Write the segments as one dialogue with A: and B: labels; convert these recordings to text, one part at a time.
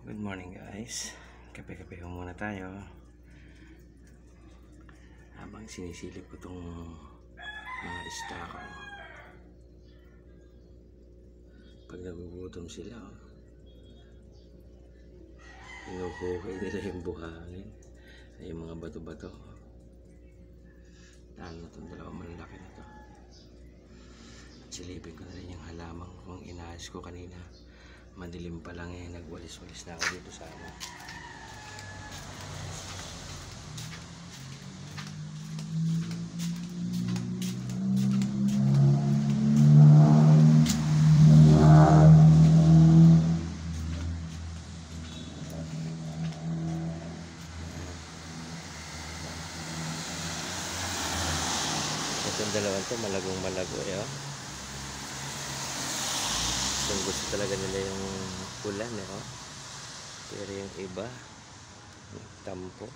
A: Good morning guys. Kape-kape muna tayo habang sinisilip ko itong mga isda ko. Pag nagugutom sila, inuhukay nila yung buhangin ay yung mga bato-bato. Lalo na itong dalawang malalaki na ito. At silipin ko na rin yung halamang kung inaayos ko kanina. Madilim pa lang eh, nagwalis-walis na ako dito sa ano. Itong dalawang to malagong malago eh oh. Kung gusto talaga nila yung ulan eh oh. Pero yung iba tampo.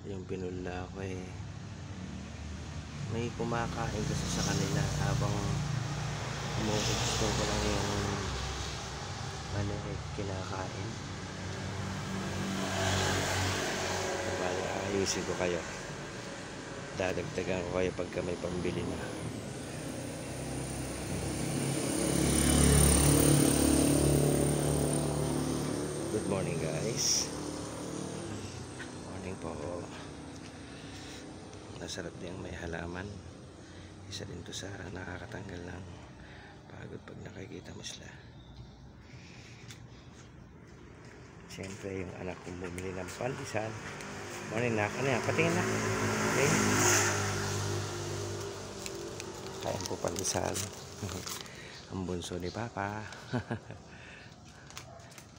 A: Yung pinula ko eh may kumakain kasi sa kanila habang gusto ko lang yung ano eh kinakain. Bali ayusin ko kayo, dadagdagan ko kayo pagka may pambili na. Good morning guys. Morning po. Nasarap niyang may halaman. Isa din to sa nakakatanggal ng pagod pag nakikita mo sila. Siyempre yung anak kong bumili ng pandesal. Morning na. Ano yan? Patingin na. Okay. Kain po pandesal. Ang bunso ni Papa.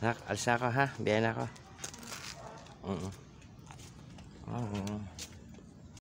A: Nak, alis na ako ha. Biyahin ako.